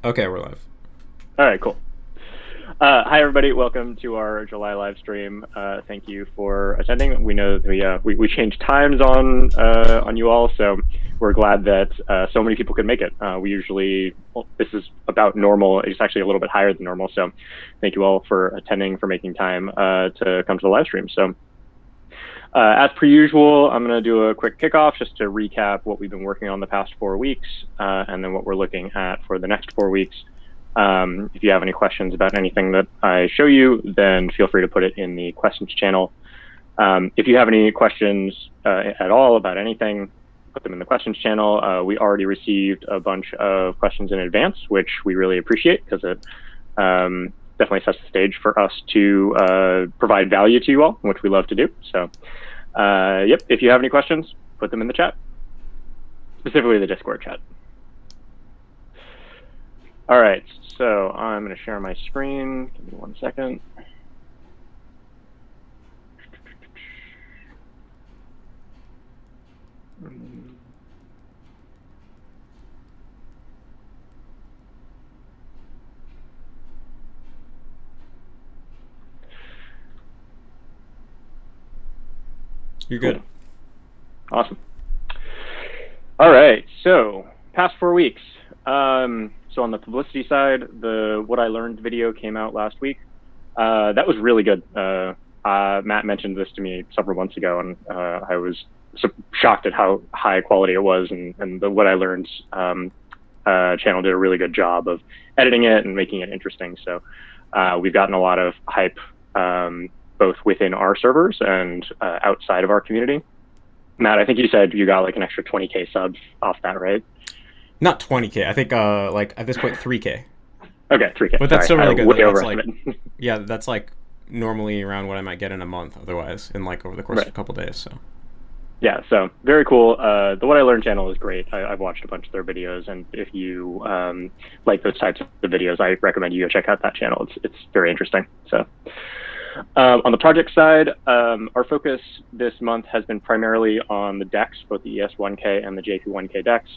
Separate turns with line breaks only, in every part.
Okay, we're live.
All right, cool. Hi, everybody. Welcome to our July live stream. Thank you for attending. We know that we changed times on you all, so we're glad that so many people could make it. We usually, this is about normal. It's actually a little bit higher than normal, so thank you all for attending, for making time to come to the live stream. So as per usual, I'm going to do a quick kickoff just to recap what we've been working on the past 4 weeks, and then what we're looking at for the next 4 weeks. If you have any questions about anything that I show you, then feel free to put it in the questions channel. If you have any questions at all about anything, put them in the questions channel. We already received a bunch of questions in advance, which we really appreciate because it definitely sets the stage for us to provide value to you all, which we love to do. So, yep, if you have any questions, put them in the chat, specifically the Discord chat. All right, so I'm going to share my screen. Give me 1 second.
You're good.
Cool. Awesome. All right, so past 4 weeks. So on the publicity side, the What I Learned video came out last week. That was really good. Matt mentioned this to me several months ago, and I was shocked at how high quality it was. And the What I Learned channel did a really good job of editing it and making it interesting. So we've gotten a lot of hype, both within our servers and outside of our community. Matt, I think you said you got like an extra 20K subs off that, right?
Not 20K. I think like at this point 3K.
Okay, 3K.
But that's still really good.
Way
That's
over
yeah, that's like normally around what I might get in a month otherwise in like over the course of a couple days. So
yeah, so very cool. The What I Learned channel is great. I've watched a bunch of their videos, and if you like those types of videos, I recommend you go check out that channel. It's very interesting. So on the project side, our focus this month has been primarily on the decks, both the ES1K and the JP1K decks.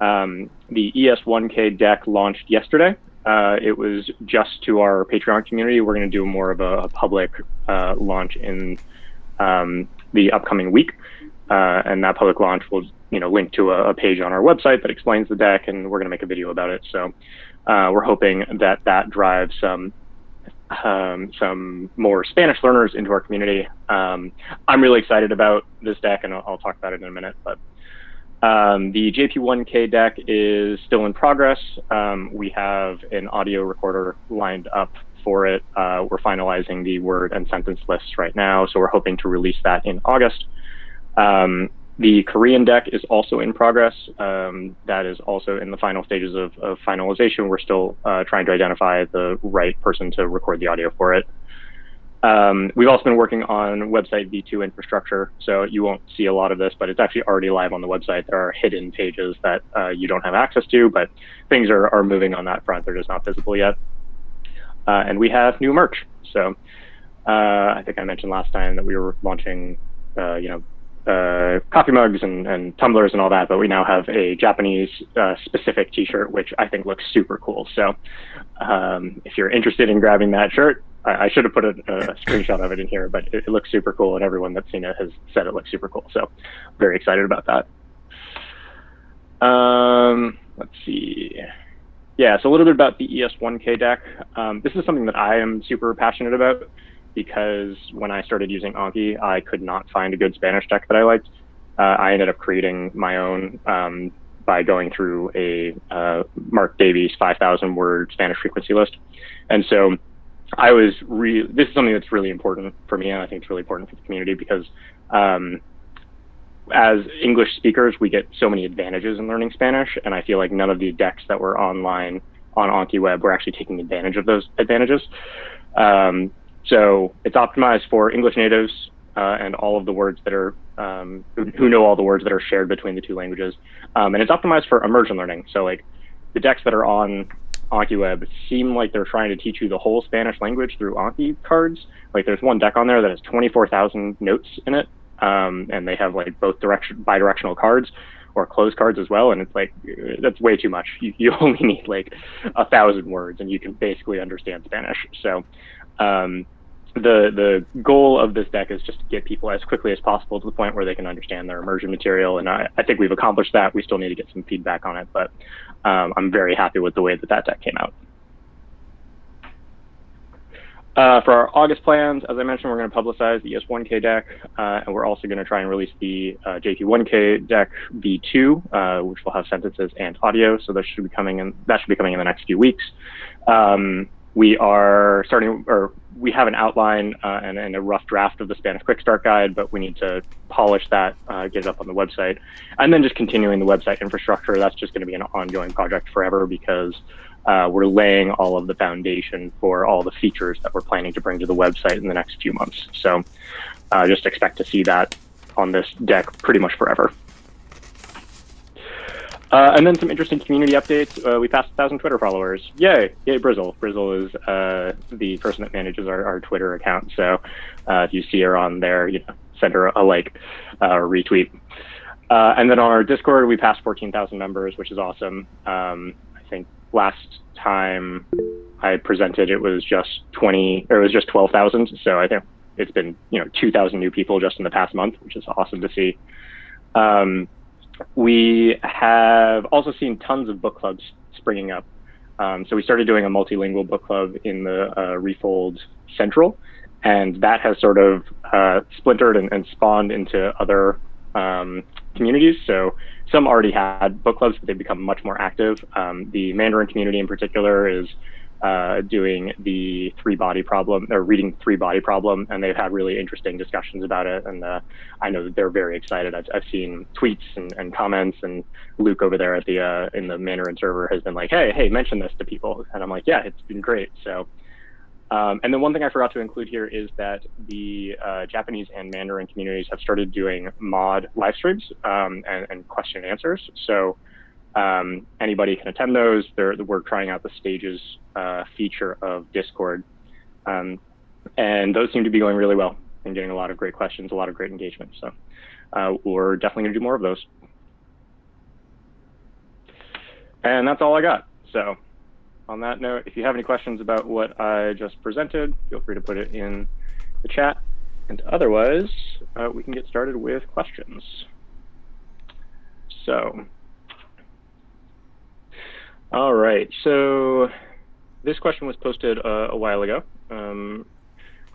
The ES1K deck launched yesterday. It was just to our Patreon community. We're going to do more of a public launch in the upcoming week, and that public launch will, link to a page on our website that explains the deck, and we're going to make a video about it. So we're hoping that drives some more Spanish learners into our community. I'm really excited about this deck, and I'll talk about it in a minute, but the JP1K deck is still in progress. We have an audio recorder lined up for it. We're finalizing the word and sentence lists right now, so we're hoping to release that in August. The Korean deck is also in progress. That is also in the final stages of finalization. We're still trying to identify the right person to record the audio for it. We've also been working on website V2 infrastructure, so you won't see a lot of this, but it's actually already live on the website. There are hidden pages that you don't have access to, but things are moving on that front. They're just not visible yet. And we have new merch. So I think I mentioned last time that we were launching, coffee mugs and tumblers and all that, but we now have a Japanese specific t-shirt, which I think looks super cool. So if you're interested in grabbing that shirt, I should have put a screenshot of it in here, but it looks super cool, and everyone that's seen it has said it looks super cool. So very excited about that. Let's see. Yeah, so a little bit about the ES1K deck. This is something that I am super passionate about because when I started using Anki, I could not find a good Spanish deck that I liked. I ended up creating my own by going through a Mark Davies 5,000 word Spanish frequency list. And so this is something that's really important for me, and I think it's really important for the community because as English speakers, we get so many advantages in learning Spanish, and I feel like none of the decks that were online on Anki Web were actually taking advantage of those advantages. So it's optimized for English natives and all of the words that are, who know all the words that are shared between the two languages. And it's optimized for immersion learning. So like the decks that are on Anki Web seem like they're trying to teach you the whole Spanish language through Anki cards. Like there's one deck on there that has 24,000 notes in it. And they have like both bidirectional cards, or close cards as well. And it's like, that's way too much. You only need like 1,000 words and you can basically understand Spanish. So the goal of this deck is just to get people as quickly as possible to the point where they can understand their immersion material. And I think we've accomplished that. We still need to get some feedback on it, but I'm very happy with the way that deck came out. For our August plans, as I mentioned, we're going to publicize the ES1K deck, and we're also going to try and release the JP1K deck V2, which will have sentences and audio. So that should be coming in. That should be coming in the next few weeks. We are starting, or we have an outline and a rough draft of the Spanish Quick Start Guide, but we need to polish that, get it up on the website, and then just continuing the website infrastructure. That's just going to be an ongoing project forever because we're laying all of the foundation for all the features that we're planning to bring to the website in the next few months. So just expect to see that on this deck pretty much forever. And then some interesting community updates. We passed 1,000 Twitter followers. Yay! Yay, Brizzle. Brizzle is the person that manages our Twitter account. So if you see her on there, send her a like or retweet. And then on our Discord, we passed 14,000 members, which is awesome. I think last time I presented, it was just 12,000. So I think it's been 2,000 new people just in the past month, which is awesome to see. We have also seen tons of book clubs springing up. So we started doing a multilingual book club in the Refold Central, and that has sort of splintered and spawned into other communities. So some already had book clubs, but they've become much more active. The Mandarin community in particular is doing the three-body problem, or reading three-body problem, and they've had really interesting discussions about it. And I know that they're very excited. I've seen tweets and comments, and Luke over there at the in the Mandarin server has been like, hey, mention this to people. And I'm like, yeah, it's been great. So, and then one thing I forgot to include here is that the Japanese and Mandarin communities have started doing mod live streams and question and answers. So anybody can attend those. We're trying out the stages feature of Discord. And those seem to be going really well and getting a lot of great questions, a lot of great engagement. So we're definitely gonna do more of those. And that's all I got. So on that note, if you have any questions about what I just presented, feel free to put it in the chat. And otherwise, we can get started with questions. So, all right, so this question was posted a while ago,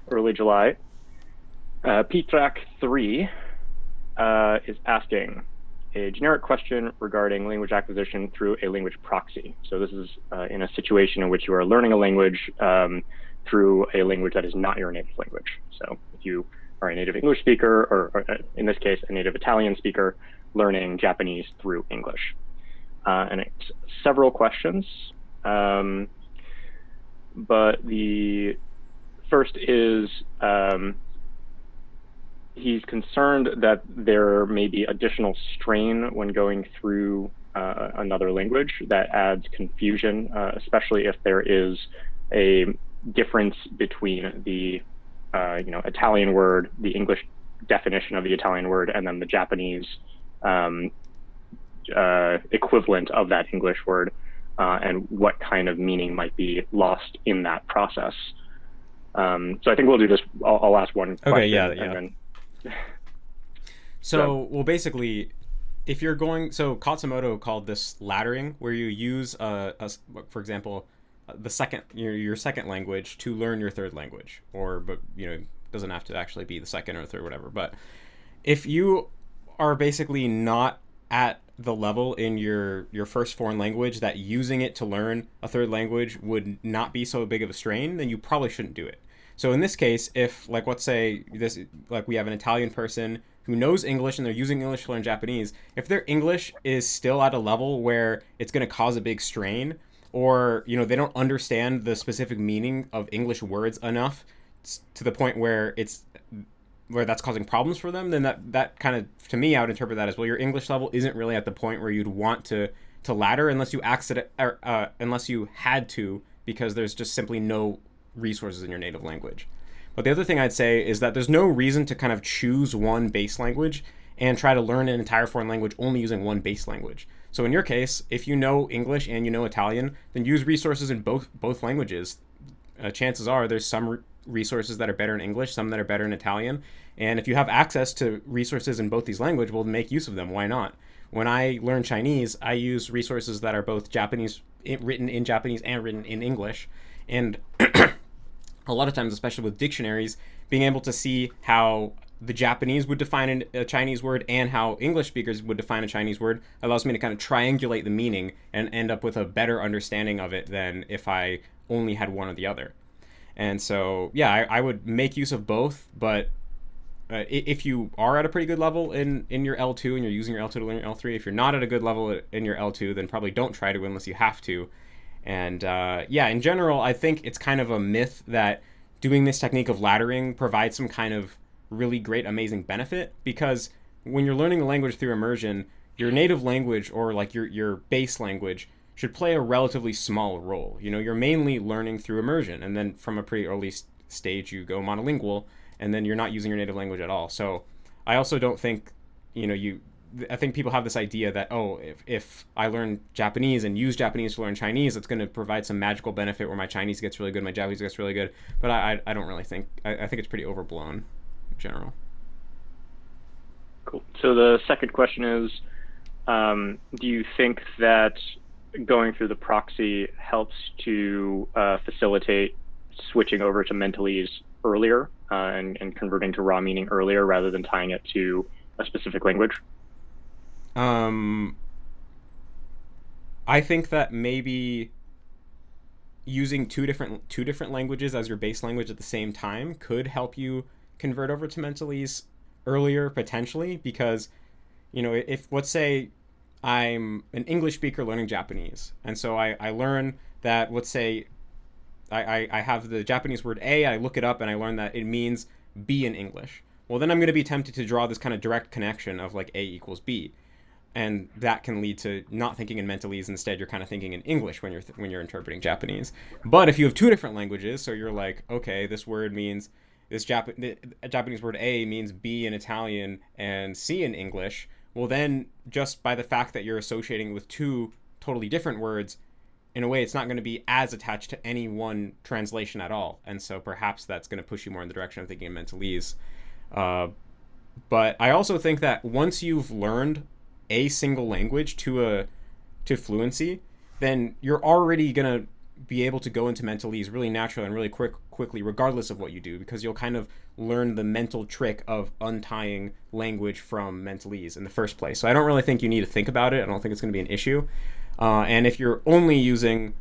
early July. PTrack3 is asking a generic question regarding language acquisition through a language proxy. So this is in a situation in which you are learning a language through a language that is not your native language. So if you are a native English speaker, or in this case, a native Italian speaker, learning Japanese through English. And it's several questions, but the first is, he's concerned that there may be additional strain when going through another language that adds confusion, especially if there is a difference between the Italian word, the English definition of the Italian word, and then the Japanese equivalent of that English word, and what kind of meaning might be lost in that process. So I think we'll do this. I'll ask one question.
Okay, yeah.
And then
So, well, basically, if you're going, so Katsumoto called this laddering, where you use, for example, your second language to learn your third language, but it doesn't have to actually be the second or third, whatever. But if you are basically not at the level in your first foreign language that using it to learn a third language would not be so big of a strain, then you probably shouldn't do it. So in this case, if let's say we have an Italian person who knows English and they're using English to learn Japanese, if their English is still at a level where it's going to cause a big strain, or they don't understand the specific meaning of English words enough to the point where that's causing problems for them, then that kind of, to me, I would interpret that as, well, your English level isn't really at the point where you'd want to ladder unless you unless you had to, because there's just simply no resources in your native language. But the other thing I'd say is that there's no reason to kind of choose one base language and try to learn an entire foreign language only using one base language. So in your case, if you know English and you know Italian, then use resources in both languages. Chances are there's some resources that are better in English, some that are better in Italian. And if you have access to resources in both these languages, well, make use of them. Why not? When I learn Chinese, I use resources that are both Japanese, written in Japanese and written in English. And a lot of times, especially with dictionaries, being able to see how the Japanese would define a Chinese word and how English speakers would define a Chinese word allows me to kind of triangulate the meaning and end up with a better understanding of it than if I only had one or the other. And so, yeah, I would make use of both, but if you are at a pretty good level in your L2 and you're using your L2 to learn your L3, if you're not at a good level in your L2, then probably don't try to unless you have to. And yeah, in general, I think it's kind of a myth that doing this technique of laddering provides some kind of really great, amazing benefit, because when you're learning a language through immersion, your native language or like your base language should play a relatively small role. You know, you're mainly learning through immersion, and then from a pretty early stage you go monolingual, and then you're not using your native language at all. So I also don't think, you know, I think people have this idea that, oh, if I learn Japanese and use Japanese to learn Chinese, it's going to provide some magical benefit where my Chinese gets really good, my Japanese gets really good. But I don't really think, I think it's pretty overblown in general.
Cool. So the second question is, do you think that going through the proxy helps to facilitate switching over to mentalese earlier and converting to raw meaning earlier rather than tying it to a specific language?
I think that maybe using two different languages as your base language at the same time could help you convert over to mentalese earlier, potentially, because, you know, if, let's say I'm an English speaker learning Japanese, and so I learn that, let's say I have the Japanese word A, I look it up and I learn that it means B in English. Well, then I'm going to be tempted to draw this kind of direct connection of like A equals B. And that can lead to not thinking in mentalese. Instead, you're kind of thinking in English when you're interpreting Japanese. But if you have two different languages, so you're like, okay, this word means, this Japanese word A means B in Italian and C in English. Well, then just by the fact that you're associating with two totally different words, in a way, it's not going to be as attached to any one translation at all. And so perhaps that's going to push you more in the direction of thinking in mentalese. But I also think that once you've learned a single language to fluency, then you're already going to be able to go into mentalese really naturally and really quickly, regardless of what you do, because you'll kind of learn the mental trick of untying language from mentalese in the first place. So I don't really think you need to think about it. I don't think it's going to be an issue. And if you're only using,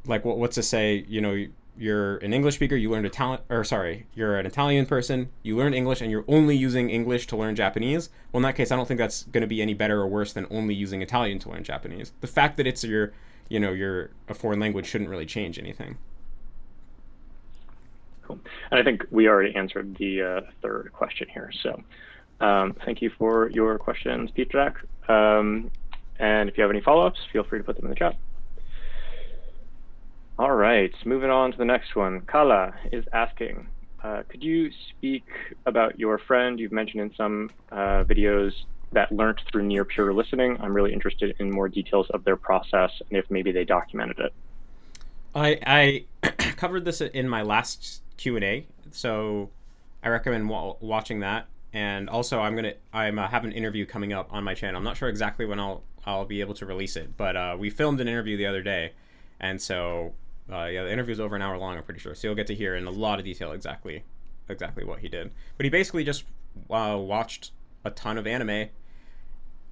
like, what's to say, you know, you're an English speaker, you learned you're an Italian person, you learn English, and you're only using English to learn Japanese, well, in that case, I don't think that's going to be any better or worse than only using Italian to learn Japanese. The fact that it's a foreign language shouldn't really change anything.
Cool. And I think we already answered the third question here. So thank you for your questions, Peter. And if you have any follow-ups, feel free to put them in the chat. All right, moving on to the next one. Kala is asking, could you speak about your friend you've mentioned in some videos that learned through near pure listening? I'm really interested in more details of their process and if maybe they documented it.
I covered this in my last Q&A, so I recommend watching that. And also, I have an interview coming up on my channel. I'm not sure exactly when I'll be able to release it, but we filmed an interview the other day, and so yeah, the interview's over an hour long, I'm pretty sure. So you'll get to hear in a lot of detail exactly what he did. But he basically just watched a ton of anime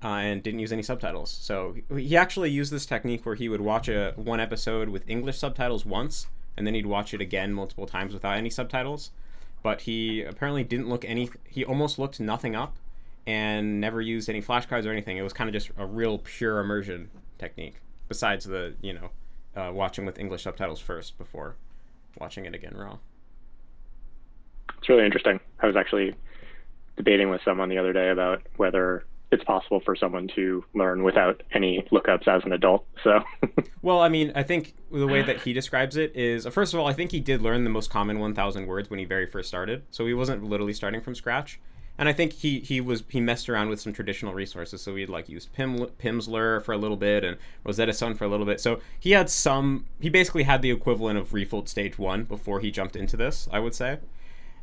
and didn't use any subtitles. So he actually used this technique where he would watch one episode with English subtitles once, and then he'd watch it again multiple times without any subtitles. But he apparently didn't he almost looked nothing up and never used any flashcards or anything. It was kind of just a real pure immersion technique, besides the, watching with English subtitles first before watching it again raw.
It's really interesting. I was actually debating with someone the other day about whether it's possible for someone to learn without any lookups as an adult. So,
well, I mean, I think the way that he describes it is, first of all, I think he did learn the most common 1,000 words when he very first started. So he wasn't literally starting from scratch. And I think he messed around with some traditional resources. So he like used Pimsleur for a little bit and Rosetta Stone for a little bit. So he basically had the equivalent of Refold Stage 1 before he jumped into this, I would say.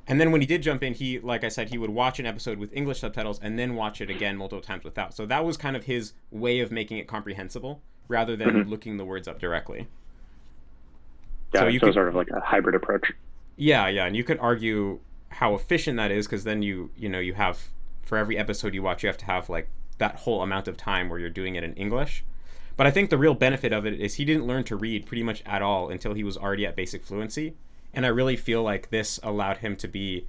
And then when he did jump in, he, like I said, he would watch an episode with English subtitles and then watch it again multiple times without. So that was kind of his way of making it comprehensible rather than looking the words up directly.
Yeah, so you could, sort of like a hybrid approach.
Yeah, and you could argue how efficient that is, because then you have, for every episode you watch, you have to have like that whole amount of time where you're doing it in English. But I think the real benefit of it is he didn't learn to read pretty much at all until he was already at basic fluency. And I really feel like this allowed him to be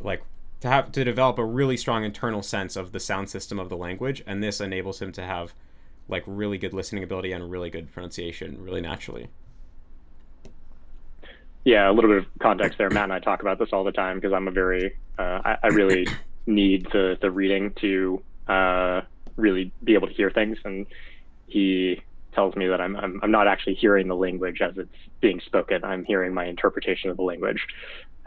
like to develop a really strong internal sense of the sound system of the language, and this enables him to have like really good listening ability and really good pronunciation really naturally.
Yeah, a little bit of context there. Matt and I talk about this all the time because I'm a very, I really need the reading to really be able to hear things. And he tells me that I'm not actually hearing the language as it's being spoken. I'm hearing my interpretation of the language.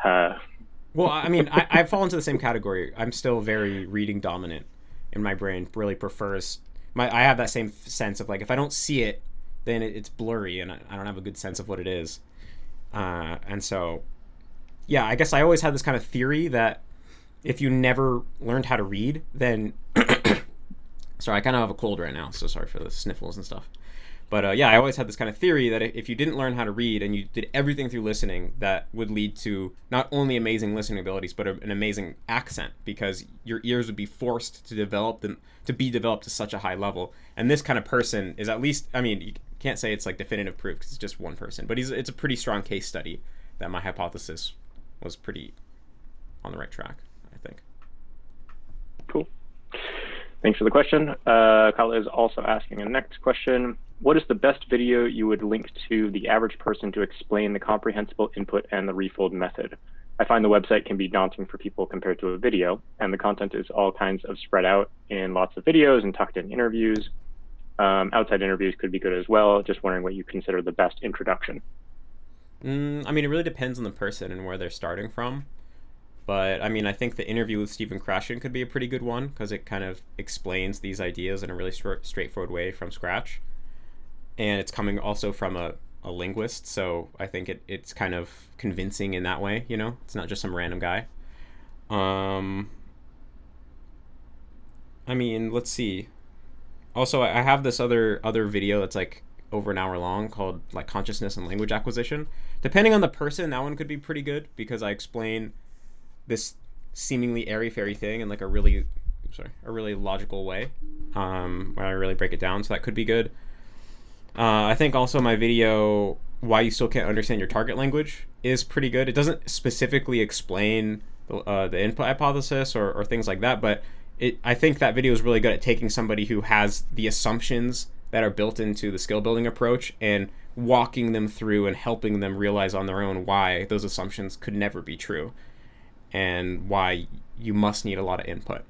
Well, I mean, I fall into the same category. I'm still very reading dominant in my brain, really prefers, I have that same sense of like, if I don't see it, then it's blurry and I don't have a good sense of what it is. And so, yeah, I guess I always had this kind of theory that if you never learned how to read, then sorry, I kind of have a cold right now, so sorry for the sniffles and stuff. But yeah, I always had this kind of theory that if you didn't learn how to read and you did everything through listening, that would lead to not only amazing listening abilities, but an amazing accent, because your ears would be forced to develop them, to be developed to such a high level. And this kind of person is, at least, I mean, you can't say it's like definitive proof because it's just one person, but it's a pretty strong case study that my hypothesis was pretty on the right track, I think.
Cool. Thanks for the question. Kyle is also asking a next question. What is the best video you would link to the average person to explain the comprehensible input and the Refold method? I find the website can be daunting for people compared to a video, and the content is all kinds of spread out in lots of videos and tucked in interviews. Outside interviews could be good as well. Just wondering what you consider the best introduction.
I mean, it really depends on the person and where they're starting from. But I mean, I think the interview with Stephen Krashen could be a pretty good one because it kind of explains these ideas in a really straightforward way from scratch. And it's coming also from a linguist, so I think it's kind of convincing in that way, you know? It's not just some random guy. I mean, let's see. Also, I have this other video that's like over an hour long called like Consciousness and Language Acquisition. Depending on the person, that one could be pretty good because I explain this seemingly airy-fairy thing in like a really logical way, where I really break it down, so that could be good. I think also my video, Why You Still Can't Understand Your Target Language, is pretty good. It doesn't specifically explain the input hypothesis or things like that, but I think that video is really good at taking somebody who has the assumptions that are built into the skill building approach and walking them through and helping them realize on their own why those assumptions could never be true and why you must need a lot of input.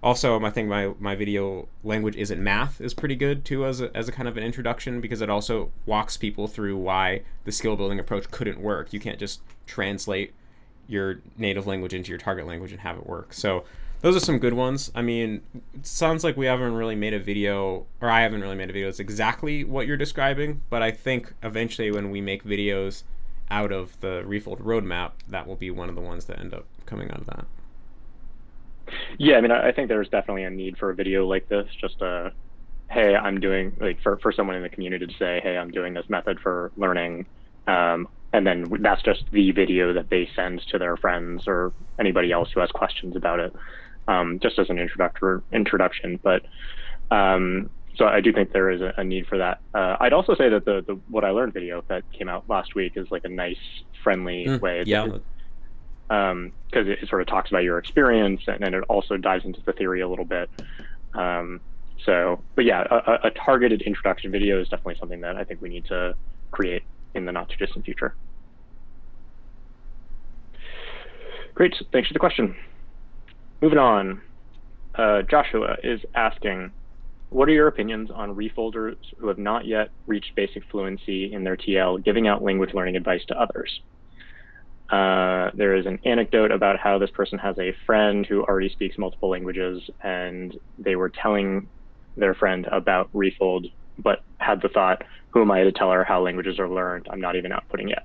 Also, I think my video Language Isn't Math is pretty good too as a kind of an introduction, because it also walks people through why the skill building approach couldn't work. You can't just translate your native language into your target language and have it work. So those are some good ones. I mean, it sounds like we haven't really made a video, or I haven't really made a video that's exactly what you're describing, but I think eventually when we make videos out of the Refold roadmap, that will be one of the ones that end up coming out of that.
Yeah, I mean, I think there's definitely a need for a video like this, just hey, I'm doing, like, for someone in the community to say, hey, I'm doing this method for learning, and then that's just the video that they send to their friends or anybody else who has questions about it, just as an introduction. But so I do think there is a need for that. I'd also say that the What I Learned video that came out last week is like a nice, friendly way.
Yeah.
Because it sort of talks about your experience and it also dives into the theory a little bit. But yeah, a targeted introduction video is definitely something that I think we need to create in the not too distant future. Great, thanks for the question. Moving on, Joshua is asking, what are your opinions on Refolders who have not yet reached basic fluency in their TL, giving out language learning advice to others? There is an anecdote about how this person has a friend who already speaks multiple languages, and they were telling their friend about Refold, but had the thought, who am I to tell her how languages are learned? I'm not even outputting yet.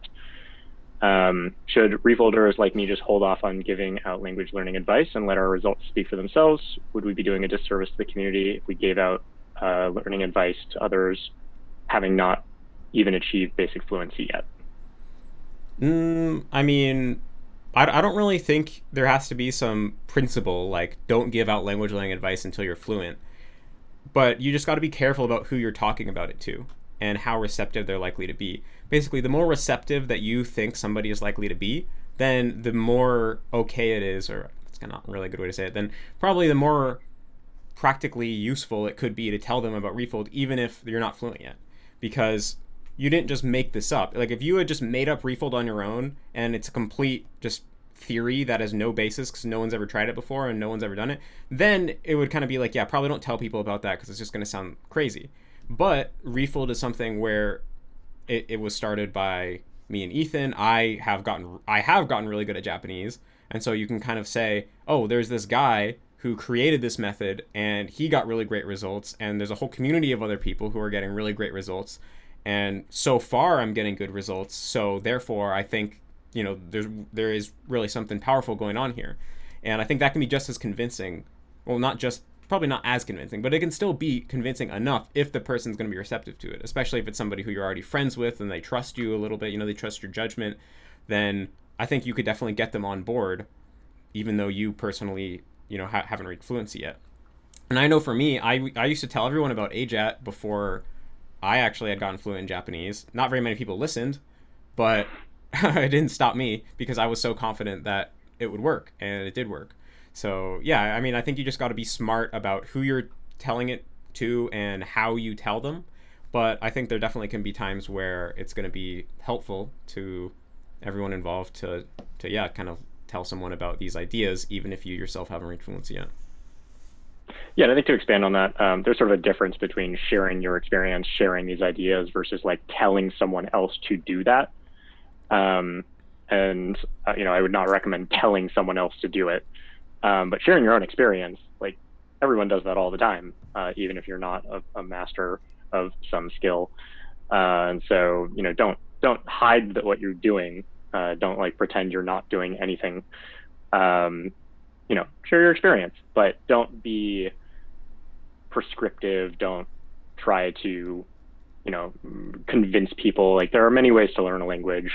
Should Refolders like me just hold off on giving out language learning advice and let our results speak for themselves? Would we be doing a disservice to the community if we gave out learning advice to others having not even achieved basic fluency yet?
I mean, I don't really think there has to be some principle, like don't give out language learning advice until you're fluent. But you just got to be careful about who you're talking about it to and how receptive they're likely to be. Basically, the more receptive that you think somebody is likely to be, then the more okay it is, or it's not a really good way to say it, then probably the more practically useful it could be to tell them about Refold, even if you're not fluent yet. Because you didn't just make this up. Like if you had just made up Refold on your own and it's a complete just theory that has no basis because no one's ever tried it before and no one's ever done it, then it would kind of be like, yeah, probably don't tell people about that because it's just going to sound crazy. But Refold is something where it was started by me and Ethan. I have gotten really good at Japanese, and so you can kind of say, oh, there's this guy who created this method and he got really great results, and there's a whole community of other people who are getting really great results, and so far I'm getting good results, so therefore I think there is really something powerful going on here. And I think that can be just as convincing. Well, probably not as convincing, but it can still be convincing enough if the person's going to be receptive to it, especially if it's somebody who you're already friends with and they trust you a little bit, they trust your judgment. Then I think you could definitely get them on board, even though you personally, haven't reached fluency yet. And I know for me, I used to tell everyone about AJATT before I actually had gotten fluent in Japanese. Not very many people listened, but it didn't stop me because I was so confident that it would work, and it did work. So yeah, I mean, I think you just got to be smart about who you're telling it to and how you tell them. But I think there definitely can be times where it's going to be helpful to everyone involved to kind of tell someone about these ideas, even if you yourself haven't reached fluency yet.
Yeah, and I think to expand on that, there's sort of a difference between sharing your experience, sharing these ideas versus like telling someone else to do that. I would not recommend telling someone else to do it. But sharing your own experience, like everyone does that all the time, even if you're not a master of some skill. And so, don't hide what you're doing. Don't like pretend you're not doing anything. Share your experience, but don't be prescriptive. Don't try to, convince people. Like there are many ways to learn a language.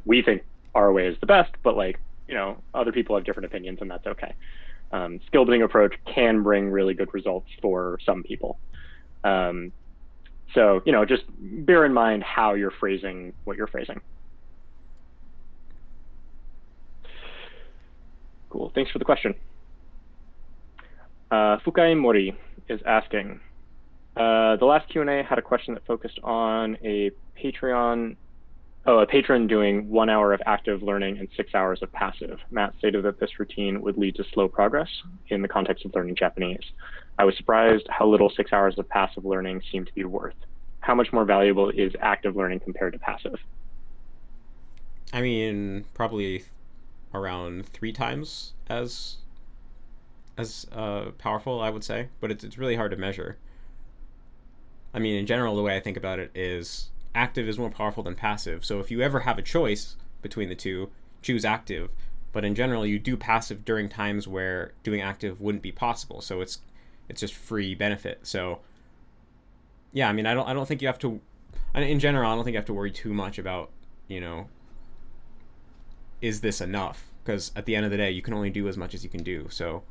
We think our way is the best, but other people have different opinions, and that's okay. Skill building approach can bring really good results for some people. So, just bear in mind how you're phrasing what you're phrasing. Cool, thanks for the question. Fukai Mori is asking, the last Q&A had a question that focused on a patron doing 1 hour of active learning and 6 hours of passive. Matt stated that this routine would lead to slow progress in the context of learning Japanese. I was surprised how little 6 hours of passive learning seemed to be worth. How much more valuable is active learning compared to passive?
I mean, probably around 3 times as powerful, I would say, but it's really hard to measure. I mean, in general, the way I think about it is active is more powerful than passive. So if you ever have a choice between the two, choose active. But in general, you do passive during times where doing active wouldn't be possible. So it's just free benefit. So yeah, I mean, I don't think you have to. In general, I don't think you have to worry too much about is this enough? Because at the end of the day, you can only do as much as you can do. So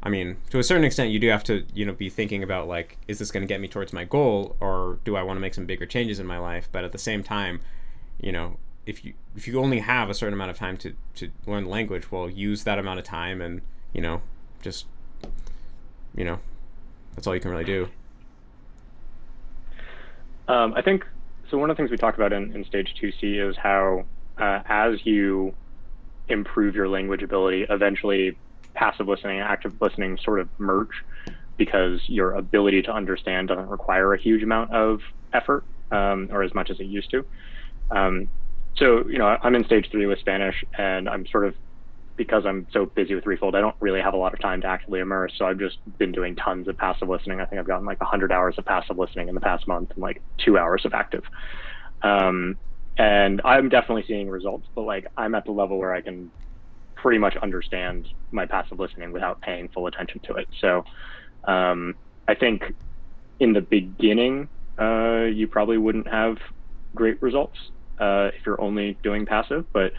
I mean, to a certain extent, you do have to, be thinking about like, is this going to get me towards my goal, or do I want to make some bigger changes in my life? But at the same time, if you only have a certain amount of time to learn the language, well, use that amount of time, and that's all you can really do.
I think so. One of the things we talk about in stage 2C is how as you improve your language ability, eventually passive listening and active listening sort of merge, because your ability to understand doesn't require a huge amount of effort, or as much as it used to. So, I'm in stage 3 with Spanish, and I'm sort of, because I'm so busy with Refold, I don't really have a lot of time to actively immerse. So I've just been doing tons of passive listening. I think I've gotten like 100 hours of passive listening in the past month and like 2 hours of active. And I'm definitely seeing results, but like I'm at the level where I can pretty much understand my passive listening without paying full attention to it. So I think in the beginning, you probably wouldn't have great results if you're only doing passive, but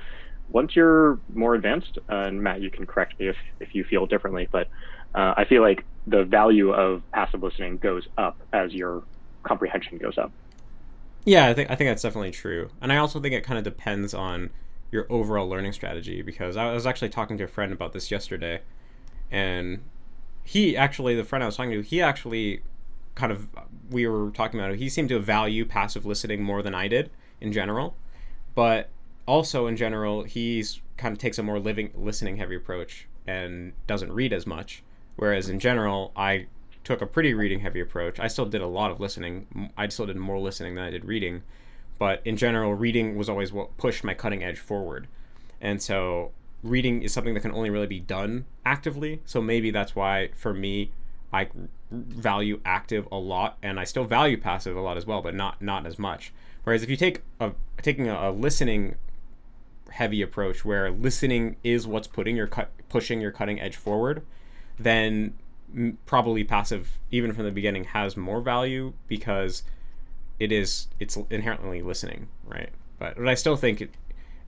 once you're more advanced, and Matt, you can correct me if you feel differently, but I feel like the value of passive listening goes up as your comprehension goes up.
Yeah, I think that's definitely true. And I also think it kind of depends on your overall learning strategy, because I was actually talking to a friend about this yesterday, and the friend I was talking to, he actually we were talking about it, he seemed to value passive listening more than I did in general, but also in general, he's kind of takes a more listening heavy approach and doesn't read as much. Whereas in general, I took a pretty reading heavy approach. I still did a lot of listening. I still did more listening than I did reading. But in general, reading was always what pushed my cutting edge forward. And so reading is something that can only really be done actively. So maybe that's why, for me, I value active a lot, and I still value passive a lot as well, but not as much. Whereas if you taking a listening heavy approach where listening is what's pushing your cutting edge forward, then probably passive, even from the beginning, has more value because it's inherently listening, right? But I still think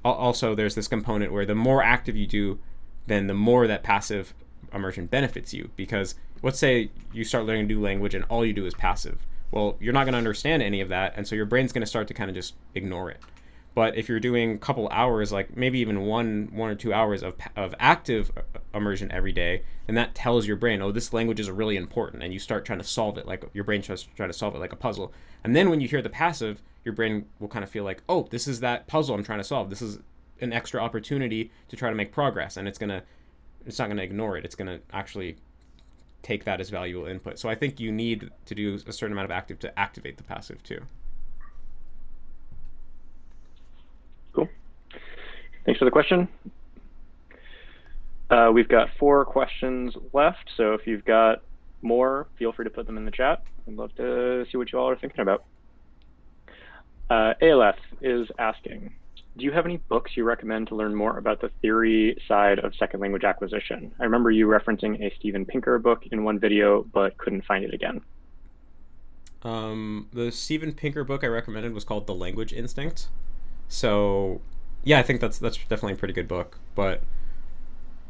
also there's this component where the more active you do, then the more that passive immersion benefits you. Because let's say you start learning a new language and all you do is passive. Well, you're not going to understand any of that, and so your brain's going to start to kind of just ignore it. But if you're doing a couple hours, like maybe even one or 2 hours of active immersion every day, then that tells your brain, oh, this language is really important, and you start trying to solve it, like your brain tries to try to solve it like a puzzle. And then when you hear the passive, your brain will kind of feel like, oh, this is that puzzle I'm trying to solve. This is an extra opportunity to try to make progress, and it's not gonna ignore it. It's gonna actually take that as valuable input. So I think you need to do a certain amount of active to activate the passive too.
Cool. Thanks for the question. We've got 4 questions left, so if you've got more, feel free to put them in the chat. I'd love to see what you all are thinking about. ALF is asking, do you have any books you recommend to learn more about the theory side of second language acquisition? I remember you referencing a Steven Pinker book in one video, but couldn't find it again.
The Steven Pinker book I recommended was called The Language Instinct. So yeah, I think that's definitely a pretty good book. But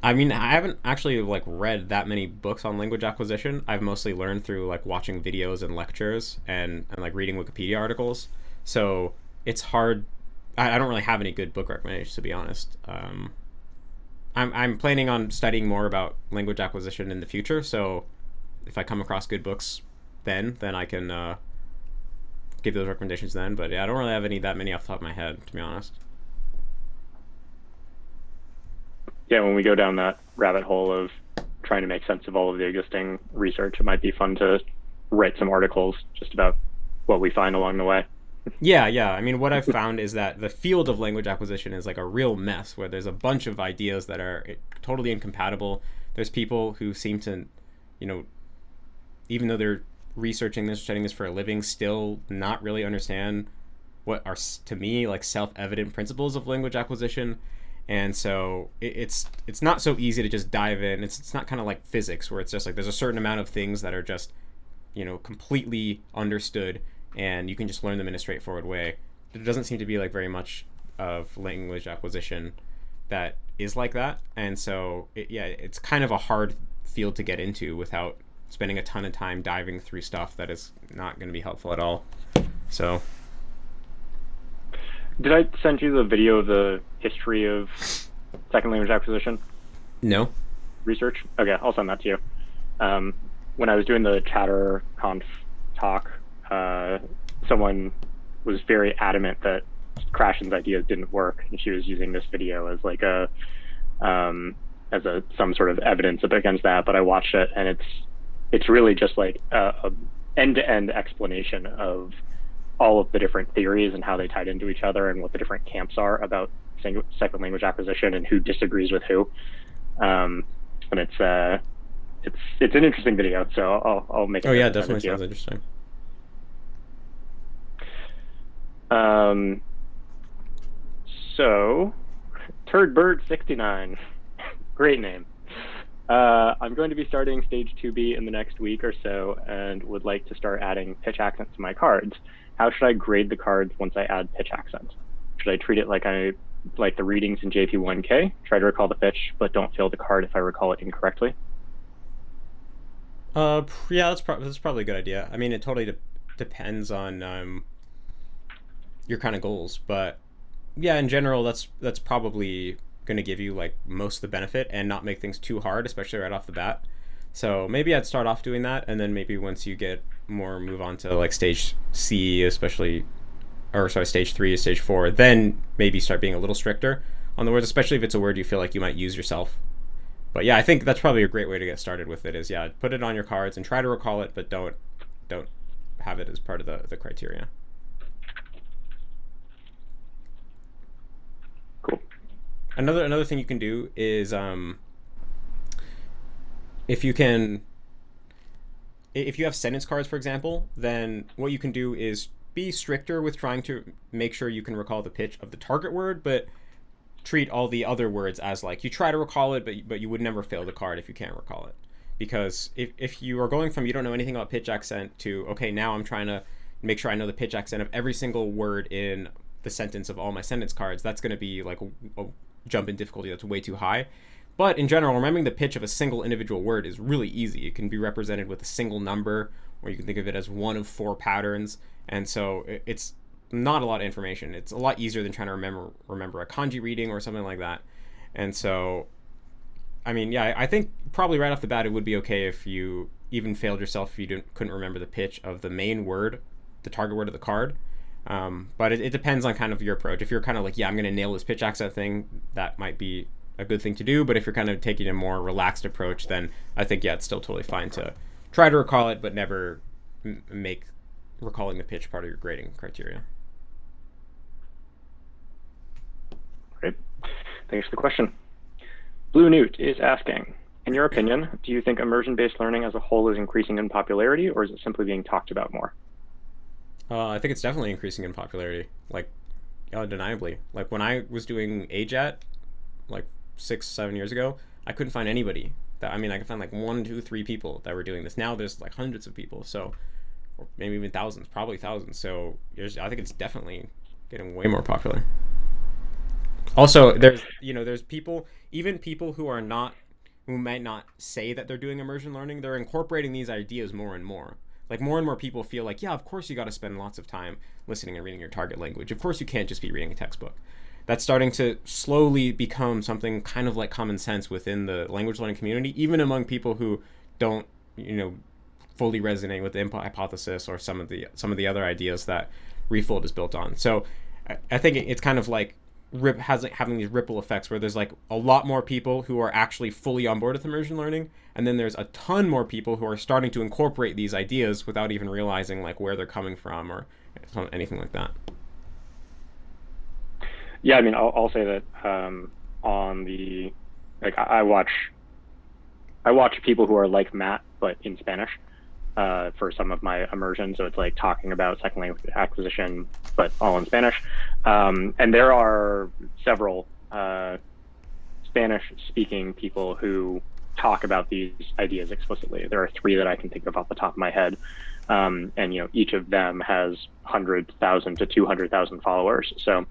I mean, I haven't actually like read that many books on language acquisition. I've mostly learned through like watching videos and lectures and like reading Wikipedia articles. So it's hard. I don't really have any good book recommendations, to be honest. I'm planning on studying more about language acquisition in the future. So if I come across good books, then I can give those recommendations then. But yeah, I don't really have that many off the top of my head, to be honest.
Yeah, when we go down that rabbit hole of trying to make sense of all of the existing research, it might be fun to write some articles just about what we find along the way.
Yeah. I mean, what I've found is that the field of language acquisition is like a real mess where there's a bunch of ideas that are totally incompatible. There's people who seem to, even though they're researching this, studying this for a living, still not really understand what are, to me, like self-evident principles of language acquisition. And so it's not so easy to just dive in. It's not kind of like physics where it's just like there's a certain amount of things that are just, completely understood and you can just learn them in a straightforward way. There doesn't seem to be like very much of language acquisition that is like that. And so it's kind of a hard field to get into without spending a ton of time diving through stuff that is not going to be helpful at all. So
did I send you the video of the history of second language acquisition?
No.
Research? Okay, I'll send that to you. When I was doing the ChatterConf talk, someone was very adamant that Krashen's ideas didn't work, and she was using this video as like some sort of evidence against that. But I watched it, and it's really just like a end-to-end explanation of all of the different theories and how they tied into each other and what the different camps are about second language acquisition and who disagrees with who. And it's an interesting video, so I'll make it.
Oh yeah, definitely sounds interesting.
So, Turdbird69, great name. I'm going to be starting stage 2B in the next week or so and would like to start adding pitch accents to my cards. How should I grade the cards once I add pitch accents? Should I treat it like the readings in JP1K, try to recall the pitch, but don't fill the card if I recall it incorrectly?
Yeah, that's probably a good idea. I mean, it totally depends on your kind of goals, but yeah, in general, that's probably going to give you like most of the benefit and not make things too hard, especially right off the bat. So maybe I'd start off doing that, and then maybe once you get more, move on to like stage C, especially, or sorry, stage 3, stage 4, then maybe start being a little stricter on the words, especially if it's a word you feel like you might use yourself. But yeah, I think that's probably a great way to get started with it, is yeah, put it on your cards and try to recall it, but don't have it as part of the criteria.
Cool.
Another thing you can do is if you have sentence cards, for example, then what you can do is be stricter with trying to make sure you can recall the pitch of the target word, but treat all the other words as like you try to recall it, but you would never fail the card if you can't recall it. Because if you are going from you don't know anything about pitch accent to, okay, now I'm trying to make sure I know the pitch accent of every single word in the sentence of all my sentence cards, that's going to be like a jump in difficulty that's way too high. But in general, remembering the pitch of a single individual word is really easy. It can be represented with a single number, or you can think of it as one of 4 patterns. And so it's not a lot of information. It's a lot easier than trying to remember a kanji reading or something like that. And so, I mean, yeah, I think probably right off the bat it would be okay if you even failed yourself if you couldn't remember the pitch of the main word, the target word of the card. But it depends on kind of your approach. If you're kind of like, yeah, I'm going to nail this pitch accent thing, that might be a good thing to do. But if you're kind of taking a more relaxed approach, then I think, yeah, it's still totally fine to try to recall it, but never make recalling the pitch part of your grading criteria.
Great. Thanks for the question. Blue Newt is asking, in your opinion, do you think immersion-based learning as a whole is increasing in popularity, or is it simply being talked about more?
I think it's definitely increasing in popularity, like undeniably. Like when I was doing AJATT, like 6-7 years ago, I couldn't find anybody. I could find like 1, 2, 3 people that were doing this. Now there's like hundreds of people, so, or maybe even thousands, probably thousands. So I think it's definitely getting way more popular. Also, there's people, even people who might not say that they're doing immersion learning, they're incorporating these ideas more and more. Like more and more people feel like, yeah, of course you got to spend lots of time listening and reading your target language. Of course you can't just be reading a textbook. That's starting to slowly become something kind of like common sense within the language learning community, even among people who don't, fully resonate with the input hypothesis or some of the other ideas that Refold is built on. So I think it's kind of like having these ripple effects where there's like a lot more people who are actually fully on board with immersion learning, and then there's a ton more people who are starting to incorporate these ideas without even realizing like where they're coming from or anything like that.
Yeah, I mean, I'll say that on the, like, I watch people who are like Matt but in Spanish for some of my immersion. So it's like talking about second language acquisition, but all in Spanish. And there are several Spanish-speaking people who talk about these ideas explicitly. There are 3 that I can think of off the top of my head. And each of them has 100,000 to 200,000 followers. So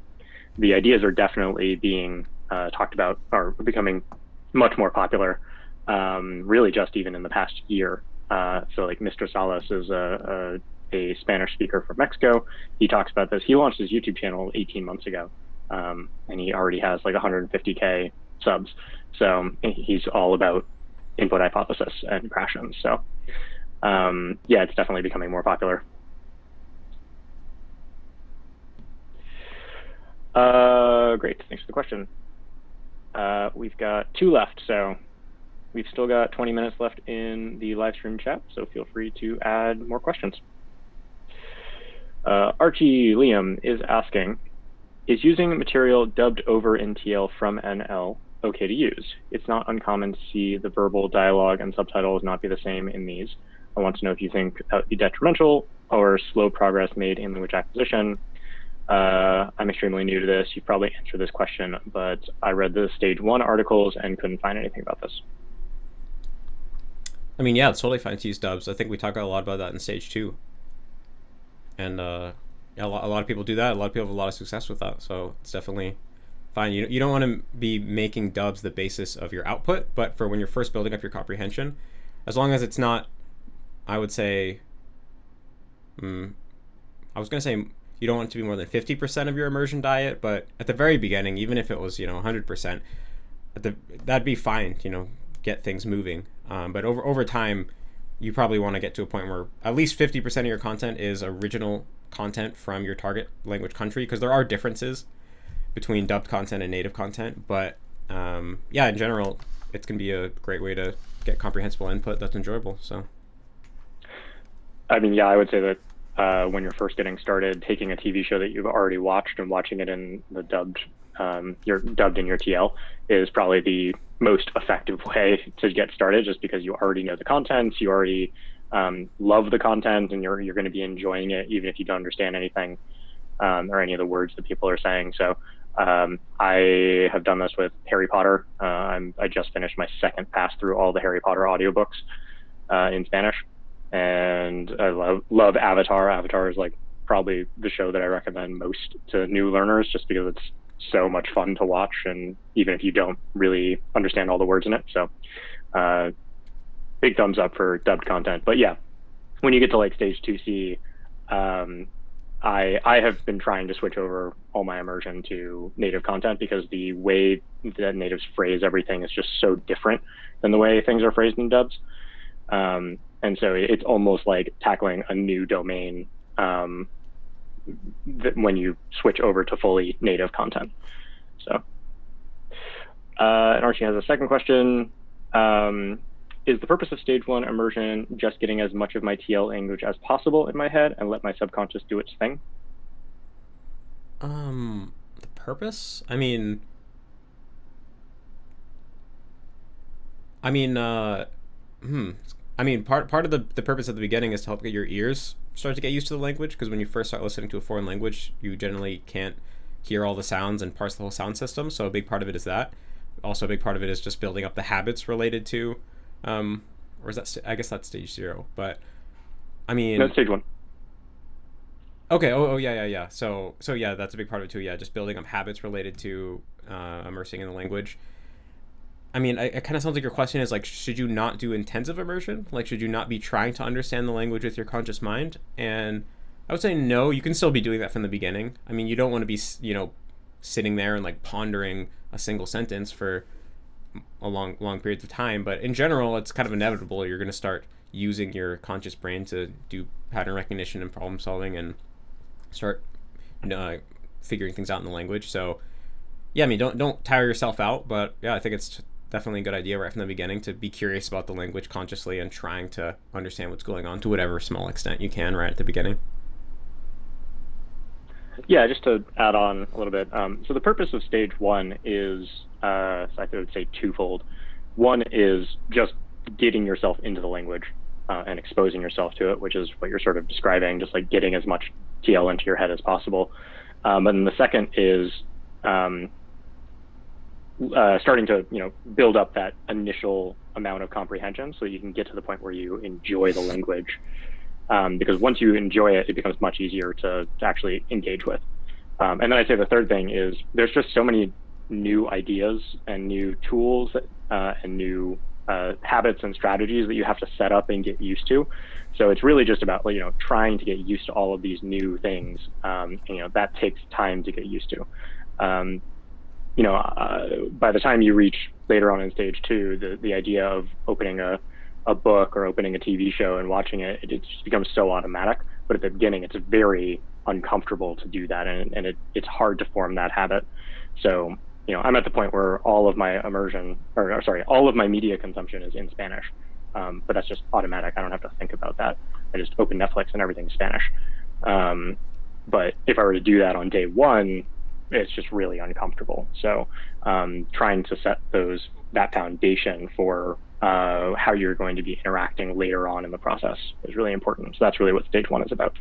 the ideas are definitely being talked about, or becoming much more popular, really just even in the past year. So like Mr. Salas is a Spanish speaker from Mexico. He talks about this. He launched his YouTube channel 18 months ago, and he already has like 150K subs. So he's all about input hypothesis and crashens. So yeah, it's definitely becoming more popular. Great, thanks for the question. We've got 2 left, so we've still got 20 minutes left in the live stream chat, so feel free to add more questions. Archie Liam is asking, is using material dubbed over in TL from NL okay to use? It's not uncommon to see the verbal dialogue and subtitles not be the same in these. I want to know if you think that would be detrimental or slow progress made in language acquisition. I'm extremely new to this. You've probably answered this question, but I read the stage 1 articles and couldn't find anything about this.
I mean, yeah, it's totally fine to use dubs. I think we talk a lot about that in stage 2. And yeah, a lot of people do that. A lot of people have a lot of success with that. So it's definitely fine. You don't want to be making dubs the basis of your output, but for when you're first building up your comprehension, as long as it's not, I would say, I was going to say you don't want it to be more than 50% of your immersion diet, but at the very beginning, even if it was, 100%, that'd be fine, get things moving. But over time, you probably want to get to a point where at least 50% of your content is original content from your target language country, because there are differences between dubbed content and native content. But yeah, in general, it's going to be a great way to get comprehensible input that's enjoyable. So,
I mean, yeah, I would say that when you're first getting started, taking a TV show that you've already watched and watching it in the dubbed, you're dubbed in your TL, is probably the most effective way to get started, just because you already know the content, you already love the content, and you're going to be enjoying it even if you don't understand anything or any of the words that people are saying. So I have done this with Harry Potter. I just finished my second pass through all the Harry Potter audiobooks in Spanish, and I love Avatar. Avatar is like probably the show that I recommend most to new learners, just because it's so much fun to watch, and even if you don't really understand all the words in it. So big thumbs up for dubbed content. But yeah, when you get to like stage 2C, I have been trying to switch over all my immersion to native content, because the way that natives phrase everything is just so different than the way things are phrased in dubs. And so it's almost like tackling a new domain when you switch over to fully native content. So, and Archie has a second question. Is the purpose of stage 1 immersion just getting as much of my TL language as possible in my head and let my subconscious do its thing?
The purpose? I mean, part of the purpose at the beginning is to help get your ears start to get used to the language, because when you first start listening to a foreign language, you generally can't hear all the sounds and parse the whole sound system. So a big part of it is that. Also, a big part of it is just building up the habits related to, or is that? I guess that's stage 0. But I mean,
no, stage 1.
Okay. Oh yeah. So yeah, that's a big part of it too. Yeah, just building up habits related to immersing in the language. I mean, it kind of sounds like your question is like, should you not do intensive immersion? Like, should you not be trying to understand the language with your conscious mind? And I would say no, you can still be doing that from the beginning. I mean, you don't want to be, sitting there and like pondering a single sentence for a long periods of time. But in general, it's kind of inevitable. You're going to start using your conscious brain to do pattern recognition and problem solving and start figuring things out in the language. So yeah, I mean, don't tire yourself out, but yeah, I think it's definitely a good idea right from the beginning to be curious about the language consciously and trying to understand what's going on to whatever small extent you can right at the beginning.
Yeah, just to add on a little bit. So the purpose of stage 1 is, I would say twofold. One is just getting yourself into the language and exposing yourself to it, which is what you're sort of describing, just like getting as much TL into your head as possible. But then the second is starting to build up that initial amount of comprehension so you can get to the point where you enjoy the language, because once you enjoy it, it becomes much easier to actually engage with. And then I'd say the third thing is there's just so many new ideas and new tools and new habits and strategies that you have to set up and get used to. So it's really just about trying to get used to all of these new things. That takes time to get used to. By the time you reach later on in stage 2, the idea of opening a book or opening a TV show and watching it just becomes so automatic. But at the beginning, it's very uncomfortable to do that, and it's hard to form that habit. So I'm at the point where all of my all of my media consumption is in Spanish, but that's just automatic. I don't have to think about that. I just open Netflix and everything's Spanish. But if I were to do that on day one, it's just really uncomfortable. So trying to set that foundation for how you're going to be interacting later on in the process is really important. So that's really what stage one is about.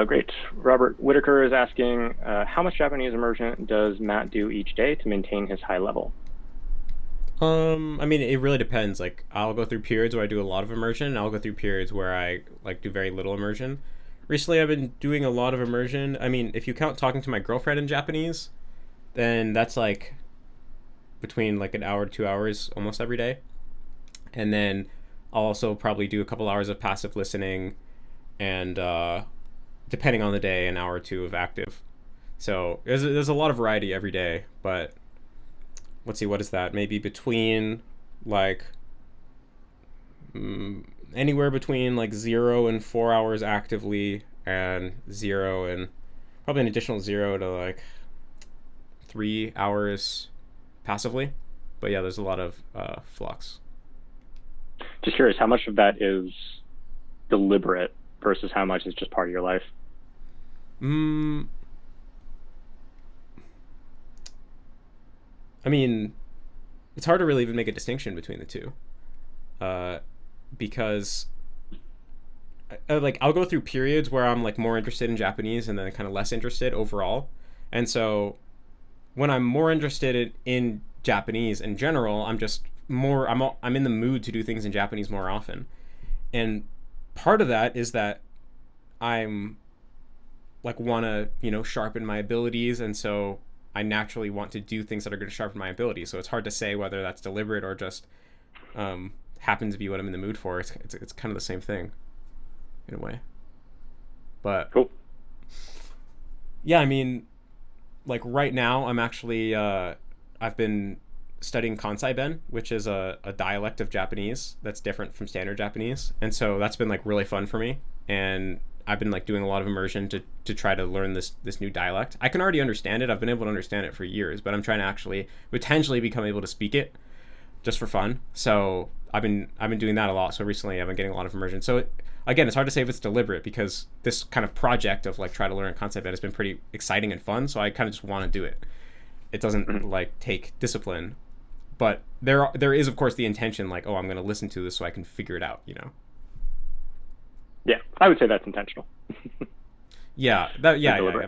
Great. Robert Whitaker is asking, how much Japanese immersion does Matt do each day to maintain his high level?
I mean, it really depends. Like, I'll go through periods where I do a lot of immersion, and I'll go through periods where I like do very little immersion. Recently, I've been doing a lot of immersion. I mean, if you count talking to my girlfriend in Japanese, then that's like between like an hour to 2 hours almost every day. And then I'll also probably do a couple hours of passive listening, and depending on the day, an hour or two of active. So there's a lot of variety every day, but let's see, what is that? Maybe between like anywhere between like 0 and 4 hours actively, and 0 and probably an additional 0 to like 3 hours passively. But yeah, there's a lot of flux.
Just curious, how much of that is deliberate versus how much is just part of your life?
I mean, it's hard to really even make a distinction between the two, because like I'll go through periods where I'm like more interested in Japanese and then kind of less interested overall. And so when I'm more interested in Japanese in general, I'm just more I'm in the mood to do things in Japanese more often. And part of that is that I'm like want to, sharpen my abilities, and so I naturally want to do things that are going to sharpen my abilities. So it's hard to say whether that's deliberate or just happens to be what I'm in the mood for. It's kind of the same thing in a way. But
cool.
Yeah, I mean, like right now I'm actually I've been studying Kansai Ben, which is a dialect of Japanese that's different from standard Japanese. And so that's been like really fun for me. And I've been like doing a lot of immersion to try to learn this new dialect. I can already understand it. I've been able to understand it for years, but I'm trying to actually potentially become able to speak it just for fun. So I've been doing that a lot. So recently I've been getting a lot of immersion. So again, it's hard to say if it's deliberate, because this kind of project of like try to learn a concept has been pretty exciting and fun. So I kind of just want to do it. It doesn't like take discipline, but there is of course the intention, like, oh, I'm going to listen to this so I can figure it out,
Yeah, I would say that's intentional.
That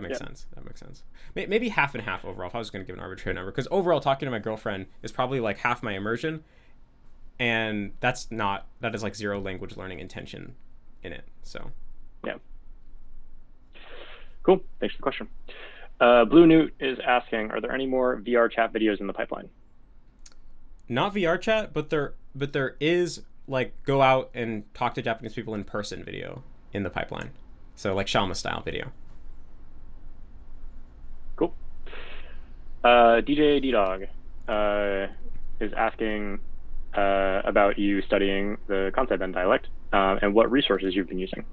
makes sense. That makes sense. Maybe half and half overall. If I was going to give an arbitrary number, because overall talking to my girlfriend is probably like half my immersion, and that is like zero language learning intention in it. So
yeah, cool. Thanks for the question. Blue Newt is asking, are there any more VRchat videos in the pipeline?
Not VRchat, but there is like go out and talk to Japanese people in person video in the pipeline. So like Shama style video.
Cool. DJ D-Dog is asking about you studying the Kansai Ben dialect and what resources you've been using.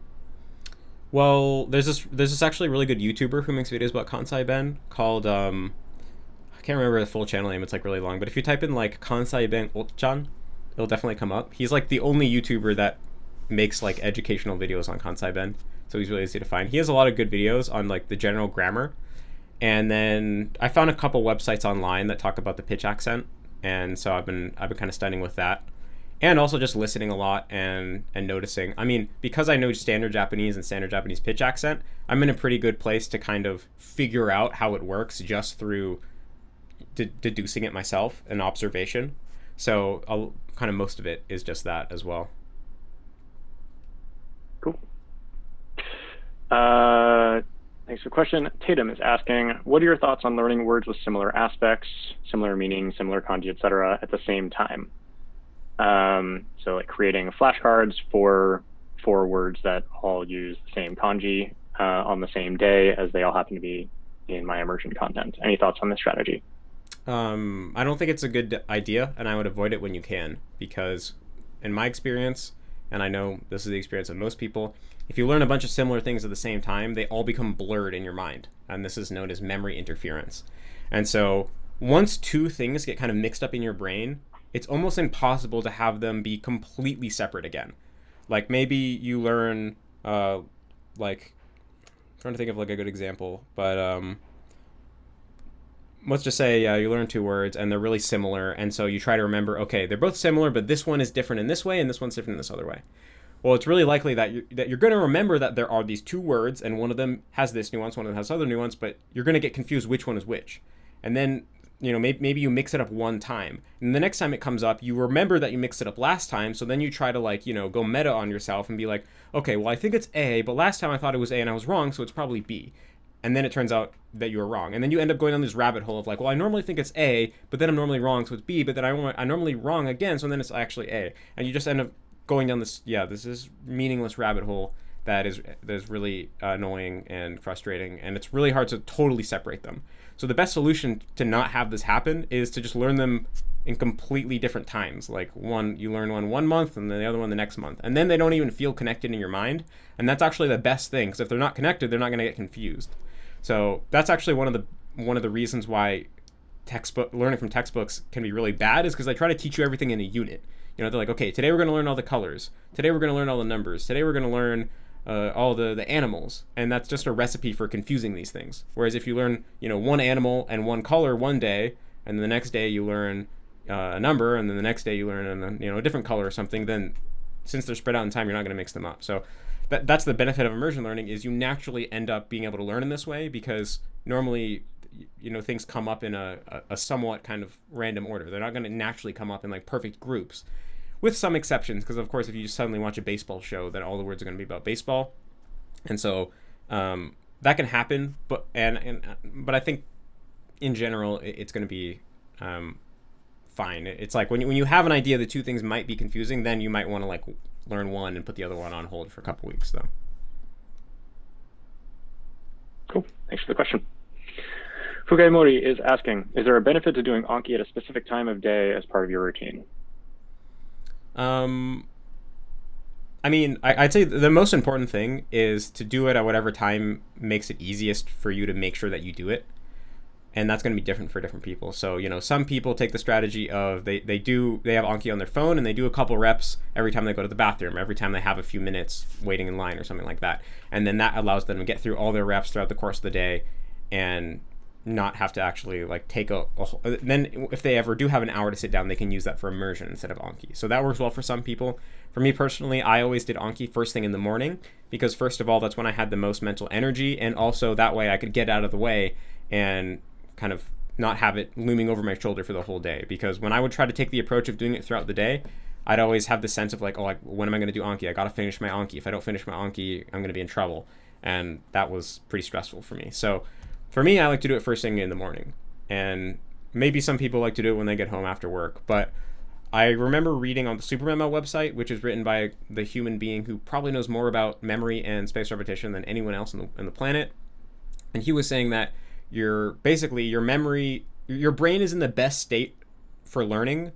Well, there's this actually really good YouTuber who makes videos about Kansai Ben called I can't remember the full channel name. It's like really long, but if you type in like Kansai Ben Otchan, it'll definitely come up. He's like the only YouTuber that makes like educational videos on Kansai Ben, so he's really easy to find. He has a lot of good videos on like the general grammar, and then I found a couple websites online that talk about the pitch accent, and so I've been kind of studying with that, and also just listening a lot and noticing. I mean, because I know standard Japanese and standard Japanese pitch accent, I'm in a pretty good place to kind of figure out how it works just through deducing it myself and observation. So I'll kind of most of it is just that as well.
Cool. Thanks for the question. Tatum is asking, what are your thoughts on learning words with similar aspects, similar meaning, similar kanji, etc. at the same time? So like creating flashcards for words that all use the same kanji on the same day as they all happen to be in my immersion content. Any thoughts on this strategy?
I don't think it's a good idea, and I would avoid it when you can, because in my experience, and I know this is the experience of most people, if you learn a bunch of similar things at the same time, they all become blurred in your mind, and this is known as memory interference. And so once two things get kind of mixed up in your brain, it's almost impossible to have them be completely separate again. Like maybe you learn, like, I'm trying to think of like a good example, but let's just say you learn two words and they're really similar, and so you try to remember, okay, they're both similar, but this one is different in this way and this one's different in this other way. Well, it's really likely that you're going to remember that there are these two words and one of them has this nuance, one of them has other nuance, but you're going to get confused which one is which. And then, maybe you mix it up one time, and the next time it comes up, you remember that you mixed it up last time, so then you try to go meta on yourself and be like, okay, well, I think it's A, but last time I thought it was A and I was wrong, so it's probably B. And then it turns out that you were wrong. And then you end up going down this rabbit hole of like, well, I normally think it's A, but then I'm normally wrong, so it's B, but then I'm normally wrong again, so then it's actually A. And you just end up going down this is meaningless rabbit hole that is really annoying and frustrating, and it's really hard to totally separate them. So the best solution to not have this happen is to just learn them in completely different times. Like you learn one month and then the other one the next month, and then they don't even feel connected in your mind. And that's actually the best thing, because if they're not connected, they're not going to get confused. So that's actually one of the reasons why learning from textbooks can be really bad, is because they try to teach you everything in a unit. They're like, okay, today we're going to learn all the colors. Today we're going to learn all the numbers. Today we're going to learn all the animals. And that's just a recipe for confusing these things. Whereas if you learn, one animal and one color one day, and the next day you learn a number, and then the next day you learn a different color or something, then since they're spread out in time, you're not going to mix them up. So that's the benefit of immersion learning, is you naturally end up being able to learn in this way, because normally things come up in a somewhat kind of random order. They're not going to naturally come up in like perfect groups, with some exceptions, because of course if you just suddenly watch a baseball show, then all the words are going to be about baseball, and so that can happen. But I think in general it's going to be fine. It's like when you have an idea that two things might be confusing, then you might want to like learn one and put the other one on hold for a couple weeks, though.
Cool. Thanks for the question. Fugai Mori is asking, is there a benefit to doing Anki at a specific time of day as part of your routine?
I mean, I'd say the most important thing is to do it at whatever time makes it easiest for you to make sure that you do it. And that's going to be different for different people. So, some people take the strategy of they have Anki on their phone and they do a couple reps every time they go to the bathroom, every time they have a few minutes waiting in line or something like that. And then that allows them to get through all their reps throughout the course of the day and not have to actually like take then if they ever do have an hour to sit down, they can use that for immersion instead of Anki. So that works well for some people. For me personally, I always did Anki first thing in the morning, because first of all, that's when I had the most mental energy, and also that way I could get out of the way and kind of not have it looming over my shoulder for the whole day. Because when I would try to take the approach of doing it throughout the day, I'd always have the sense of like, when am I going to do Anki? I got to finish my Anki. If I don't finish my Anki, I'm going to be in trouble. And that was pretty stressful for me. So for me, I like to do it first thing in the morning. And maybe some people like to do it when they get home after work. But I remember reading on the SuperMemo website, which is written by the human being who probably knows more about memory and spaced repetition than anyone else on the planet. And he was saying that your brain is in the best state for learning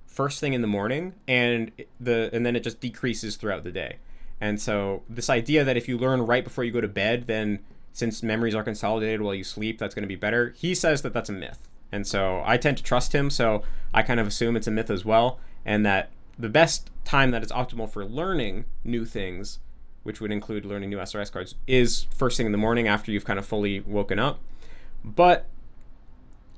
first thing in the morning, and then it just decreases throughout the day. And so this idea that if you learn right before you go to bed, then since memories are consolidated while you sleep, that's going to be better. He says that that's a myth. And so I tend to trust him, so I kind of assume it's a myth as well, and that the best time that is optimal for learning new things, which would include learning new SRS cards, is first thing in the morning after you've kind of fully woken up. But,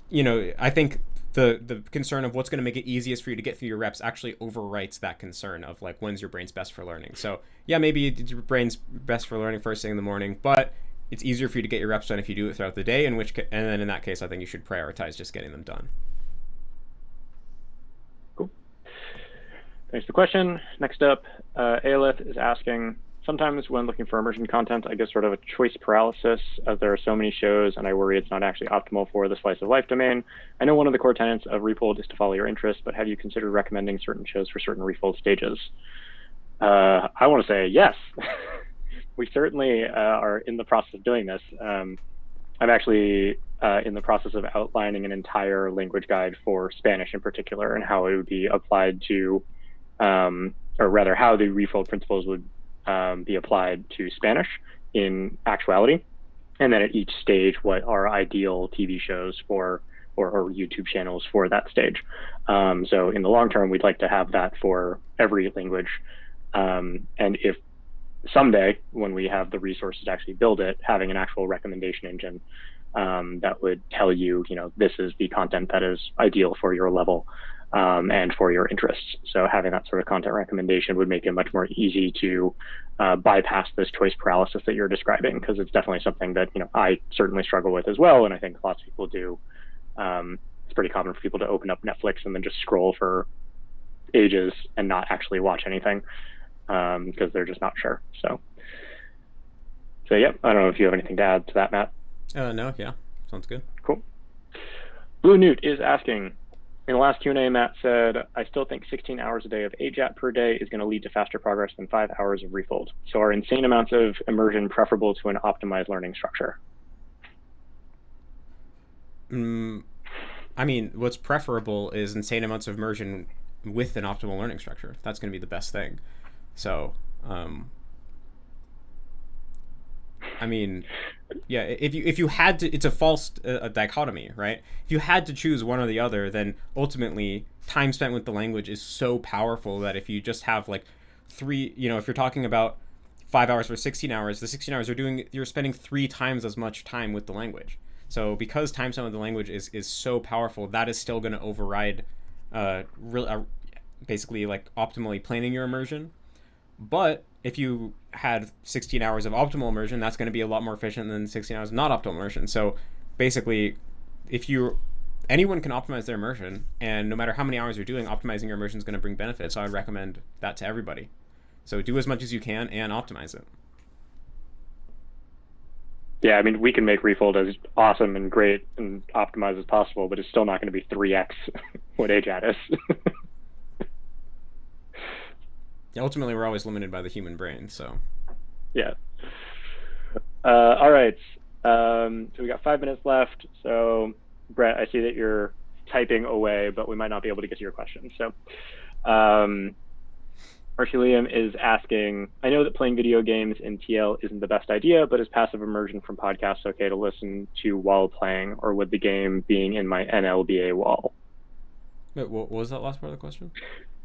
I think the concern of what's going to make it easiest for you to get through your reps actually overwrites that concern of like, when's your brain's best for learning. So yeah, maybe your brain's best for learning first thing in the morning, but it's easier for you to get your reps done if you do it throughout the day, and then in that case, I think you should prioritize just getting them done.
Cool. Thanks for the question. Next up, Aelith is asking, sometimes when looking for immersion content, I get sort of a choice paralysis, as there are so many shows and I worry it's not actually optimal for the slice of life domain. I know one of the core tenets of Refold is to follow your interests, but have you considered recommending certain shows for certain Refold stages? I want to say yes. We certainly are in the process of doing this. I'm actually in the process of outlining an entire language guide for Spanish in particular, and how it would be applied to, or rather how the Refold principles would be applied to Spanish in actuality. And then at each stage, what are ideal TV shows for or YouTube channels for that stage. So in the long term, we'd like to have that for every language. And if someday, when we have the resources to actually build it, having an actual recommendation engine that would tell you, this is the content that is ideal for your level and for your interests. So having that sort of content recommendation would make it much more easy to bypass this choice paralysis that you're describing, because it's definitely something that I certainly struggle with as well, and I think lots of people do. It's pretty common for people to open up Netflix and then just scroll for ages and not actually watch anything because they're just not sure. So yeah, I don't know if you have anything to add to that, Matt.
No, yeah, sounds good.
Cool. Blue Newt is asking, in the last Q&A, Matt said, I still think 16 hours a day of AJATT per day is going to lead to faster progress than 5 hours of Refold. So are insane amounts of immersion preferable to an optimized learning structure?
I mean, what's preferable is insane amounts of immersion with an optimal learning structure. That's going to be the best thing. So, I mean, yeah, if you had to, it's a false dichotomy, right? If you had to choose one or the other, then ultimately time spent with the language is so powerful that if you just have like if you're talking about 5 hours for 16 hours, the 16 hours you're spending 3 times as much time with the language. So because time spent with the language is so powerful, that is still going to override basically like optimally planning your immersion. But if you had 16 hours of optimal immersion, that's going to be a lot more efficient than 16 hours of not optimal immersion. So basically, anyone can optimize their immersion, and no matter how many hours you're doing, optimizing your immersion is going to bring benefits. So I recommend that to everybody. So do as much as you can and optimize it.
Yeah, I mean, we can make Refold as awesome and great and optimized as possible, but it's still not going to be 3x what AJATT is.
Ultimately, we're always limited by the human brain, so.
Yeah. All right. So we got 5 minutes left. So, Brett, I see that you're typing away, but we might not be able to get to your question. So, Archelium is asking, I know that playing video games in TL isn't the best idea, but is passive immersion from podcasts okay to listen to while playing, or would the game being in my NLBA wall?
Wait, what was that last part of the question?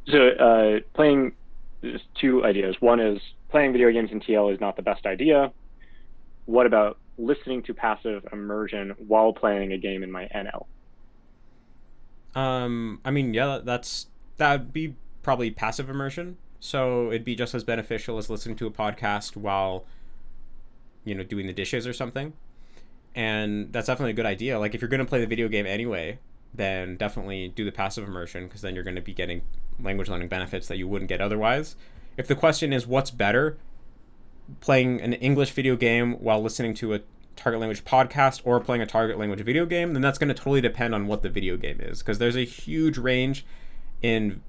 So, there's 2 ideas. One is playing video games in TL is not the best idea. What about listening to passive immersion while playing a game in my NL?
I mean, yeah, that'd be probably passive immersion. So it'd be just as beneficial as listening to a podcast while, doing the dishes or something. And that's definitely a good idea. Like if you're going to play the video game anyway, then definitely do the passive immersion, because then you're going to be getting language learning benefits that you wouldn't get otherwise. If the question is what's better, playing an English video game while listening to a target language podcast or playing a target language video game, then that's going to totally depend on what the video game is, because there's a huge range in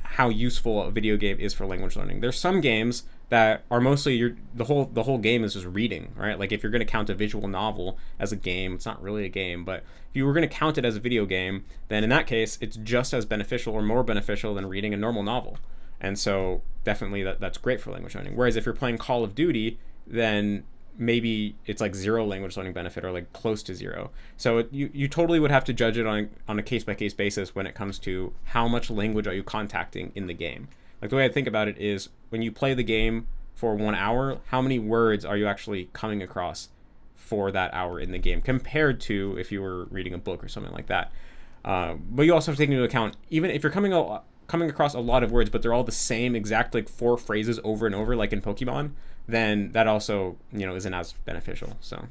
how useful a video game is for language learning. There's some games that are mostly the whole game is just reading, right? Like if you're going to count a visual novel as a game, it's not really a game, but if you were going to count it as a video game, then in that case it's just as beneficial or more beneficial than reading a normal novel. And so definitely that's great for language learning. Whereas if you're playing Call of Duty, then maybe it's like 0 language learning benefit, or like close to 0. So you totally would have to judge it on a case-by-case basis when it comes to how much language are you contacting in the game. Like the way I think about it is when you play the game for 1 hour, how many words are you actually coming across for that hour in the game compared to if you were reading a book or something like that. But you also have to take into account, even if you're coming across a lot of words, but they're all the same exact like 4 phrases over and over, like in Pokemon, then that also, isn't as beneficial. So.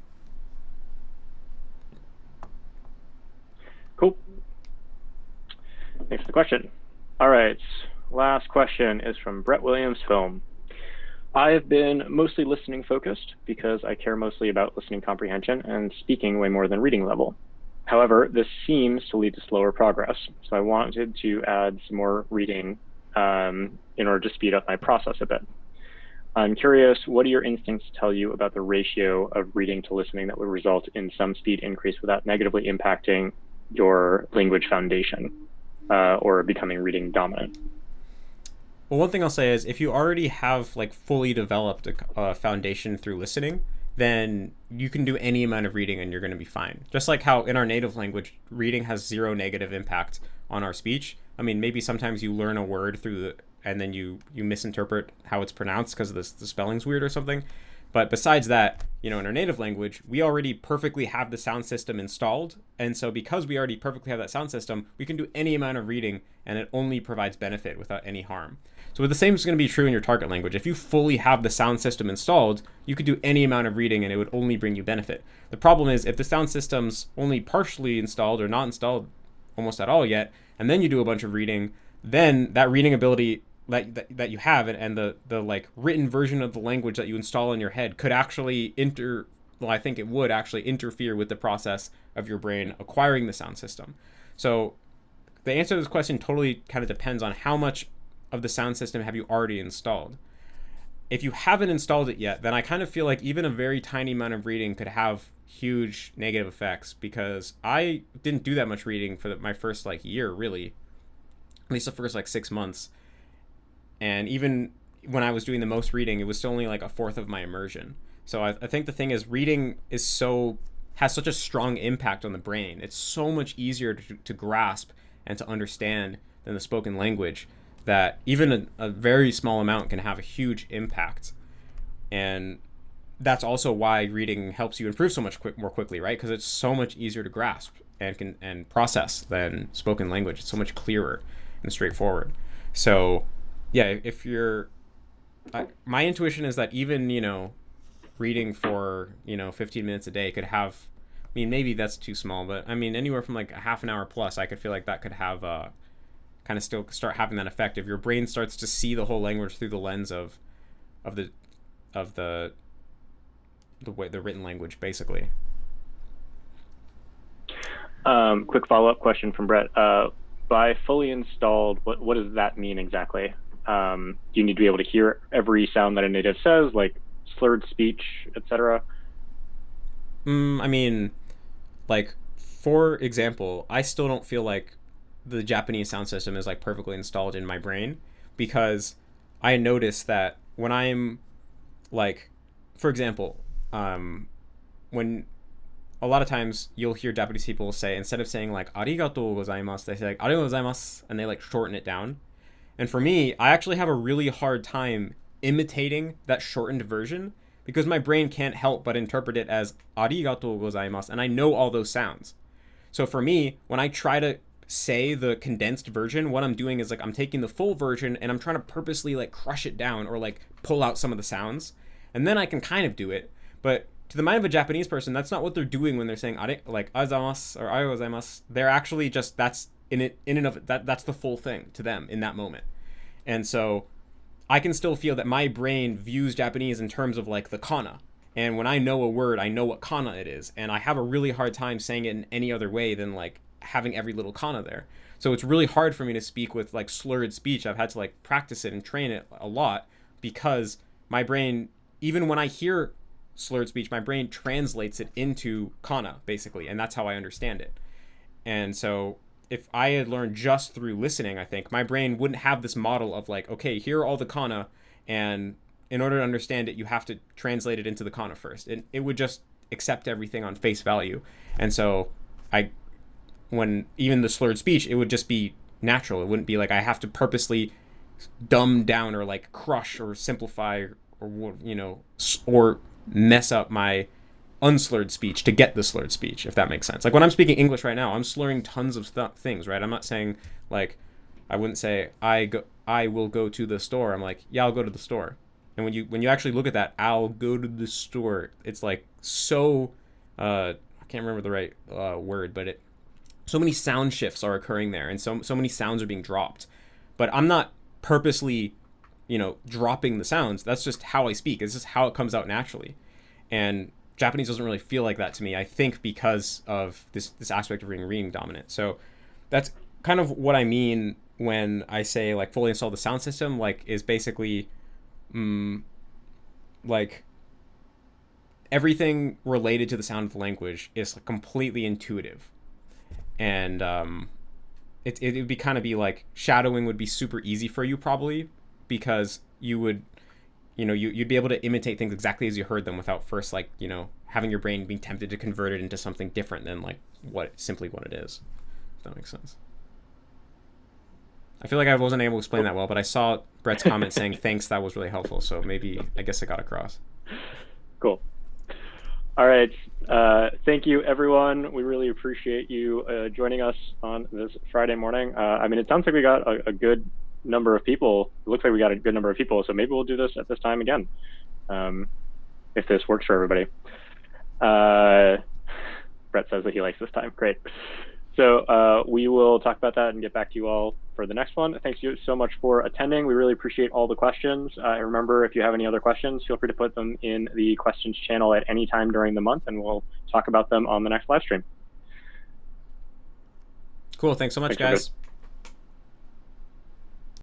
Cool. Thanks for the question. All right. Last question is from Brett Williams Film. I've been mostly listening focused because I care mostly about listening comprehension and speaking way more than reading level. However, this seems to lead to slower progress. So I wanted to add some more reading in order to speed up my process a bit. I'm curious, what do your instincts tell you about the ratio of reading to listening that would result in some speed increase without negatively impacting your language foundation or becoming reading dominant?
Well, one thing I'll say is if you already have like fully developed a foundation through listening, then you can do any amount of reading and you're going to be fine. Just like how in our native language, reading has zero negative impact on our speech. I mean, maybe sometimes you learn a word and then you misinterpret how it's pronounced because the spelling's weird or something. But besides that, in our native language, we already perfectly have the sound system installed. And so because we already perfectly have that sound system, we can do any amount of reading and it only provides benefit without any harm. So the same is going to be true in your target language. If you fully have the sound system installed, you could do any amount of reading and it would only bring you benefit. The problem is if the sound system's only partially installed or not installed almost at all yet, and then you do a bunch of reading, then that reading ability that you have and the like written version of the language that you install in your head could actually I think it would actually interfere with the process of your brain acquiring the sound system. So the answer to this question totally kind of depends on how much of the sound system have you already installed. If you haven't installed it yet, then I kind of feel like even a very tiny amount of reading could have huge negative effects, because I didn't do that much reading for my first year, really, at least the first 6 months. And even when I was doing the most reading, it was still only a fourth of my immersion. So I think the thing is, reading has such a strong impact on the brain. It's so much easier to grasp and to understand than the spoken language, that even a very small amount can have a huge impact. And that's also why reading helps you improve so much more quickly, right? Because it's so much easier to grasp and process than spoken language. It's so much clearer and straightforward. So yeah, if you're my intuition is that even reading for 15 minutes a day could have, I mean, maybe that's too small, but I mean anywhere from a half an hour plus, I could feel like that could have kind of still start having that effect if your brain starts to see the whole language through the lens of the way the written language, basically.
Quick follow-up question from Brett. By fully installed, what does that mean exactly? Do you need to be able to hear every sound that a native says, like slurred speech, etc.?
I mean, for example, I still don't feel like the Japanese sound system is perfectly installed in my brain, because I notice that when I'm for example, when a lot of times you'll hear Japanese people say, instead of saying arigatou gozaimasu, they say arigatou gozaimasu, and they shorten it down. And for me, I actually have a really hard time imitating that shortened version, because my brain can't help but interpret it as arigatou gozaimasu, and I know all those sounds. So for me, when I try to say the condensed version, what I'm doing is I'm taking the full version and I'm trying to purposely crush it down or pull out some of the sounds, and then I can kind of do it. But to the mind of a Japanese person, that's not what they're doing when they're saying azamasu or ayozaimasu. They're actually just, that's in and of it, that's the full thing to them in that moment. And so I can still feel that my brain views Japanese in terms of the kana. And when I know a word, I know what kana it is, and I have a really hard time saying it in any other way than having every little kana there. So it's really hard for me to speak with slurred speech. I've had to practice it and train it a lot, because my brain, even when I hear slurred speech, my brain translates it into kana, basically, and that's how I understand it. And so if I had learned just through listening, I think my brain wouldn't have this model of okay, here are all the kana, and in order to understand it, you have to translate it into the kana first. And it would just accept everything on face value. And so when even the slurred speech, it would just be natural. It wouldn't be I have to purposely dumb down or crush or simplify or or mess up my unslurred speech to get the slurred speech, if that makes sense. When I'm speaking English right now, I'm slurring tons of things, right? I'm not saying I wouldn't say I will go to the store. I'm yeah, I'll go to the store. And when you actually look at that, I'll go to the store, it's so I can't remember the right word, but so many sound shifts are occurring there, and so many sounds are being dropped. But I'm not purposely dropping the sounds. That's just how I speak. It's just how it comes out naturally. And Japanese doesn't really feel like that to me, I think, because of this aspect of being reading dominant. So that's kind of what I mean when I say fully install the sound system, is basically everything related to the sound of the language is completely intuitive. And it would be shadowing would be super easy for you, probably, because you would you'd be able to imitate things exactly as you heard them without first like having your brain being tempted to convert it into something different than like what it is. If that makes sense. I feel like I wasn't able to explain that well, but I saw Brett's comment saying thanks, that was really helpful, so maybe I guess it got across.
Cool. All right. Thank you, everyone. We really appreciate you joining us on this Friday morning. I mean, it sounds like we got a good number of people. It looks like we got a good number of people, so maybe we'll do this at this time again, if this works for everybody. Brett says that he likes this time. Great. So we will talk about that and get back to you all for the next one. Thanks you so much for attending. We really appreciate all the questions. Remember, if you have any other questions, feel free to put them in the questions channel at any time during the month, and we'll talk about them on the next live stream.
Cool. Thanks so much, guys.